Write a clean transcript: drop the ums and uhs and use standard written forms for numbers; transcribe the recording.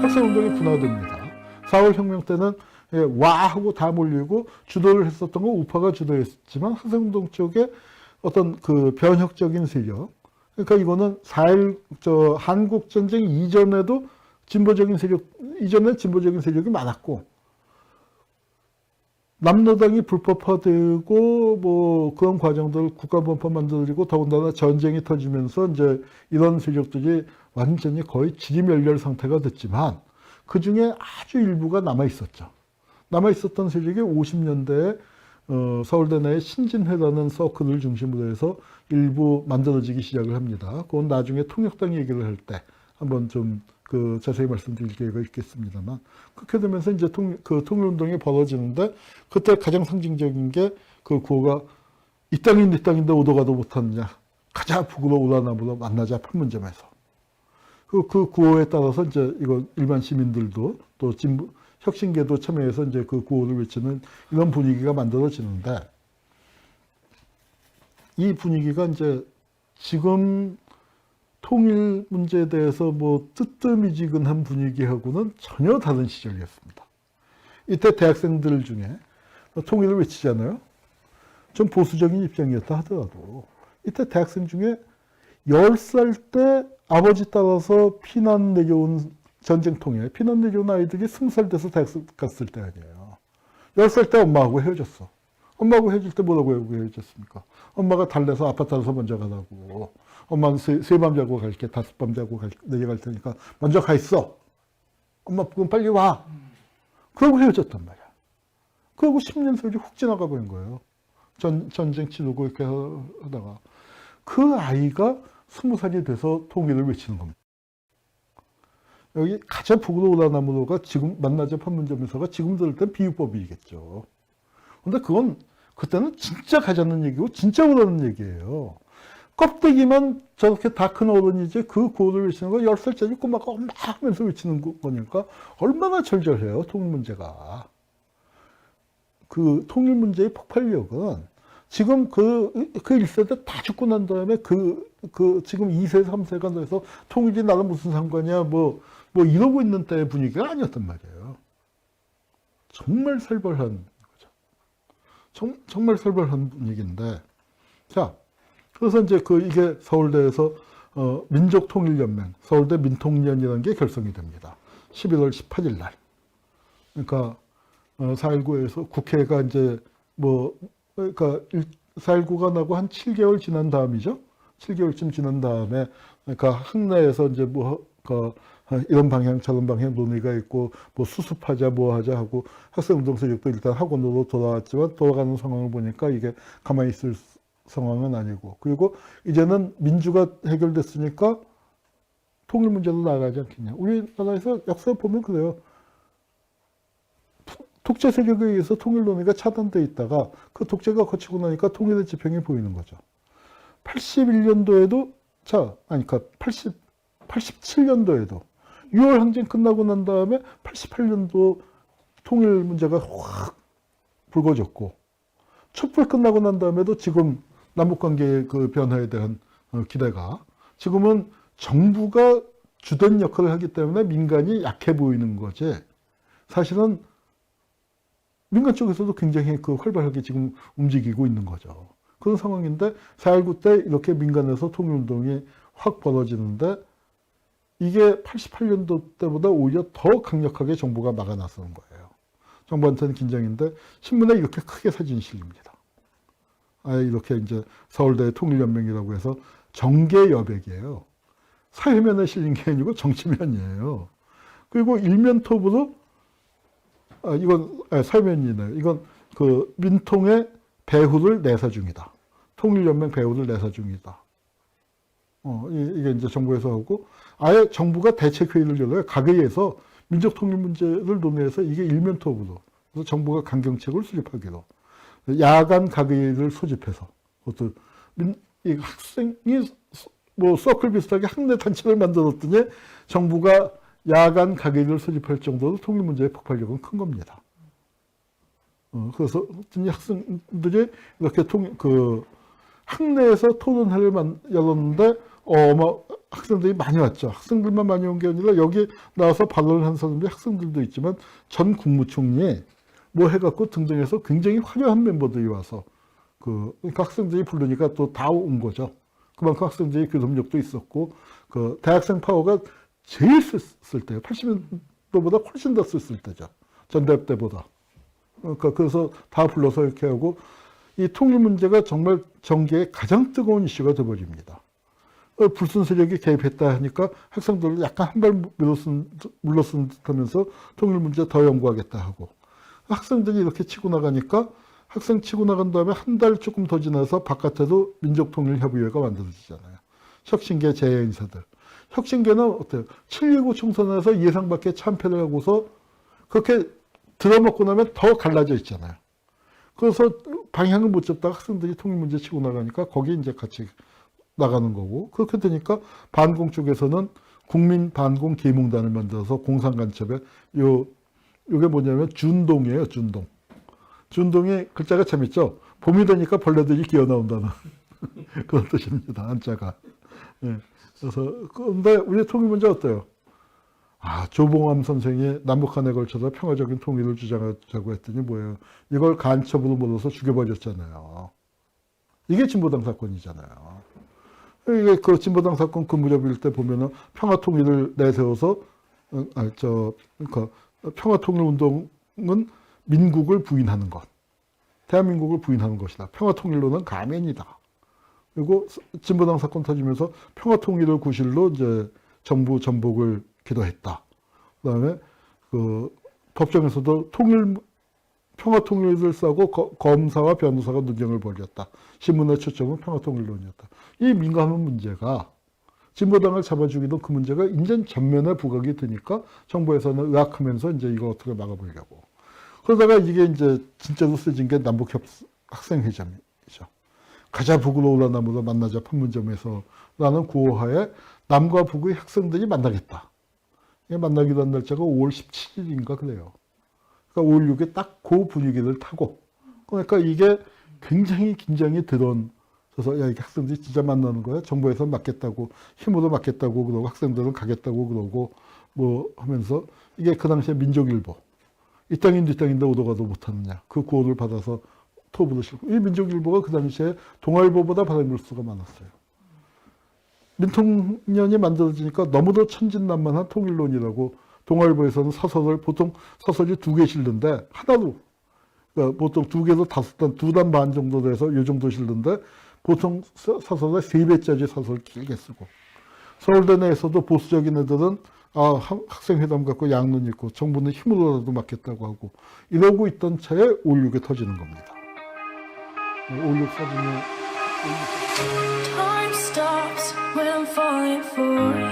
학생운동이 분화됩니다. 4월 혁명 때는 와 하고 다 몰리고 주도를 했었던 건 우파가 주도했지만 학생운동 쪽에 어떤 그 변혁적인 세력, 그러니까 이거는 4.1 한국전쟁 이전에도 이전에 진보적인 세력이 많았고, 남로당이 불법화되고 뭐 그런 과정들 국가본법 만들어지고 더군다나 전쟁이 터지면서 이제 이런 세력들이 완전히 거의 지리멸렬 상태가 됐지만 그 중에 아주 일부가 남아 있었죠. 남아 있었던 세력이 50년대에 서울대 내에 신진회라는 서클을 중심으로 해서 일부 만들어지기 시작을 합니다. 그건 나중에 통역당 얘기를 할 때 한번 좀 자세히 말씀드릴 기회가 있겠습니다만, 그렇게 되면서 이제 통일운동이 벌어지는데, 그때 가장 상징적인 게 그 구호가 이 땅이 네 땅인데 오도 가도 못하느냐, 가자 북으로 오라나무로 만나자 판문점에서. 그 구호에 따라서 이제 이거 일반 시민들도 또 진보 혁신계도 참여해서 이제 그 구호를 외치는 이런 분위기가 만들어지는데, 이 분위기가 이제 지금 통일 문제에 대해서 뭐 뜨뜻미지근한 분위기하고는 전혀 다른 시절이었습니다. 이때 대학생들 중에 통일을 외치잖아요. 좀 보수적인 입장이었다 하더라도 이때 대학생 중에 10살 때 아버지 따라서 피난 내려온 전쟁통에 피난 내려온 아이들이 20살 돼서 대학생 갔을 때 아니에요. 10살 때 엄마하고 헤어졌어. 엄마하고 헤어질 때 뭐라고 헤어졌습니까? 엄마가 달래서 아파트 안에서 먼저 가라고. 엄마는 세 밤 자고 갈게, 5밤 자고 내려갈 테니까 먼저 가 있어. 엄마 그럼 빨리 와. 그러고 헤어졌단 말이야. 그러고 10년 세월이 훅 지나가 버린 거예요. 전쟁 치르고 이렇게 하다가. 그 아이가 20살이 돼서 통일을 외치는 겁니다. 여기 가자 북으로 오라나무로가 지금 만나자 판문점에서가 지금 들을 땐 비유법이겠죠. 근데 그건 그때는 진짜 가자는 얘기고 진짜 오라는 얘기예요. 껍데기만 저렇게 다 큰 어른이지 그 구호를 외치는 거 10살짜리 꼬마가 막 하면서 외치는 거니까 얼마나 절절해요, 통일 문제가. 그 통일 문제의 폭발력은 지금 그 1세대 다 죽고 난 다음에 지금 2세, 3세가 돼서 통일이 나랑 무슨 상관이야, 뭐 이러고 있는 때의 분위기가 아니었단 말이에요. 정말 살벌한 거죠. 정말 살벌한 분위기인데. 자, 그래서 이제 이게 서울대에서 민족통일연맹, 서울대 민통연이라는 게 결성이 됩니다. 11월 18일 날. 그러니까 4.19에서 국회가 이제 그러니까 4.19가 나고 한 7개월 지난 다음이죠. 7개월쯤 지난 다음에, 그러니까 학내에서 이제 이런 방향 저런 방향 논의가 있고 뭐 수습하자 뭐 하자 하고 학생운동 세력도 일단 학원으로 돌아왔지만 돌아가는 상황을 보니까 이게 가만히 있을 상황은 아니고, 그리고 이제는 민주가 해결됐으니까 통일 문제도 나가지 않겠냐. 우리나라에서 역사 보면 그래요. 독재 세력에 의해서 통일 논의가 차단돼 있다가 그 독재가 거치고 나니까 통일의 지평이 보이는 거죠. 81년도에도 그러니까 87년도에도 6월 항쟁 끝나고 난 다음에 88년도 통일 문제가 확 불거졌고, 촛불 끝나고 난 다음에도 지금 남북관계의 그 변화에 대한 기대가, 지금은 정부가 주된 역할을 하기 때문에 민간이 약해 보이는 거지, 사실은 민간 쪽에서도 굉장히 활발하게 지금 움직이고 있는 거죠. 그런 상황인데 4.19 때 이렇게 민간에서 통일운동이 확 벌어지는데, 이게 88년도 때보다 오히려 더 강력하게 정부가 막아 나서는 거예요. 정부한테는 긴장인데 신문에 이렇게 크게 사진이 실립니다. 이렇게 이제 서울대 통일연맹이라고 해서 정계 여백이에요. 사회면에 실린 게 아니고 정치면이에요. 그리고 일면톱으로 이건 사회면이네요. 이건 민통의 배후를 내사 중이다. 통일연맹 배후를 내사 중이다. 이게 이제 정부에서 하고, 아예 정부가 대책회의를 열어요. 각의에서 민족 통일 문제를 논의해서 이게 일면톱으로. 그래서 정부가 강경책을 수립하기로. 야간 각의를 소집해서. 이 학생이 뭐 서클 비슷하게 학내 단체를 만들었더니 정부가 야간 각의를 소집할 정도로 통일 문제의 폭발력은 큰 겁니다. 그래서 학생들이 이렇게 학내에서 토론회를 열었는데 학생들이 많이 왔죠. 학생들만 많이 온 게 아니라 여기 나와서 발언을 한 사람들이 학생들도 있지만 전 국무총리에 뭐 해갖고 등등해서 굉장히 화려한 멤버들이 와서 그러니까 학생들이 부르니까 또 다 온 거죠. 그만큼 학생들이 교섭력도 있었고 그 대학생 파워가 제일 쓸 때요. 80년도보다 훨씬 더 쓸 때죠. 전대협 때보다. 그러니까 그래서 다 불러서 이렇게 하고 이 통일 문제가 정말 정계의 가장 뜨거운 이슈가 돼버립니다. 불순 세력이 개입했다 하니까 학생들을 약간 한 발 물러선 듯하면서 통일 문제 더 연구하겠다 하고 학생들이 이렇게 치고 나가니까 학생 치고 나간 다음에 한 달 조금 더 지나서 바깥에도 민족통일협의회가 만들어지잖아요. 혁신계 재해인사들. 혁신계는 어때요? 7.19 총선에서 예상 밖의 참패를 하고서 그렇게 들어먹고 나면 더 갈라져 있잖아요. 그래서 방향을 못 잡다가 학생들이 통일 문제 치고 나가니까 거기 이제 같이 나가는 거고 그렇게 되니까 반공 쪽에서는 국민 반공 계몽단을 만들어서 공산 간첩에 요게 뭐냐면 준동이에요. 준동. 준동이 글자가 참 있죠. 봄이 되니까 벌레들이 기어 나온다는 그런 뜻입니다. 한자가. 예. 그래서 근데 우리 통일 문제 어때요? 조봉암 선생이 남북한에 걸쳐서 평화적인 통일을 주장하자고 했더니 뭐예요? 이걸 간첩으로 몰아서 죽여버렸잖아요. 이게 진보당 사건이잖아요. 이게 그 진보당 사건 그 무렵일 때 보면은 평화통일을 내세워서 그러니까 평화통일 운동은 민국을 부인하는 것, 대한민국을 부인하는 것이다. 평화통일로는 가면이다. 그리고 진보당 사건 터지면서 평화통일을 구실로 이제 정부 전복을 기도했다. 그다음에 그 법정에서도 평화통일을 싸고 검사와 변호사가 논쟁을 벌였다. 신문의 초점은 평화통일론이었다. 이 민감한 문제가 진보당을 잡아주기도 그 문제가 인전 전면에 부각이 되니까 정부에서는 의학하면서 이제 이거 어떻게 막아보려고. 그러다가 이게 이제 진짜로 쓰진 게 남북학생회담이죠. 가자 북으로 올라남으로 만나자 판문점에서 라는 구호하에 남과 북의 학생들이 만나겠다. 만나기로 한 날짜가 5월 17일인가 그래요. 그러니까 5월 6일 딱 그 분위기를 타고. 그러니까 이게 굉장히 긴장이 들어서 야, 이게 학생들이 진짜 만나는 거야? 정부에서 막겠다고, 힘으로 막겠다고 그러고 학생들은 가겠다고 그러고 뭐 하면서 이게 그 당시에 민족일보. 이 땅인데 이 땅인데 오도 가도 못하느냐. 그 구호를 받아서 토부를 싣고. 이 민족일보가 그 당시에 동아일보보다 받아볼 수가 많았어요. 민통년이 만들어지니까 너무도 천진난만한 통일론이라고 동아일보에서는 보통 서설이 2개 실는데 하나도 그러니까 보통 2개도 5단, 2단 반 정도 돼서 이 정도 실는데 보통 서설에 3배짜리 서설 길게 쓰고 서울대 내에서도 보수적인 애들은 학생회담 갖고 양론 있고 정부는 힘으로라도 막겠다고 하고 이러고 있던 차에 5.16에 터지는 겁니다. 5.16 사진에 Time stops when I'm falling for you.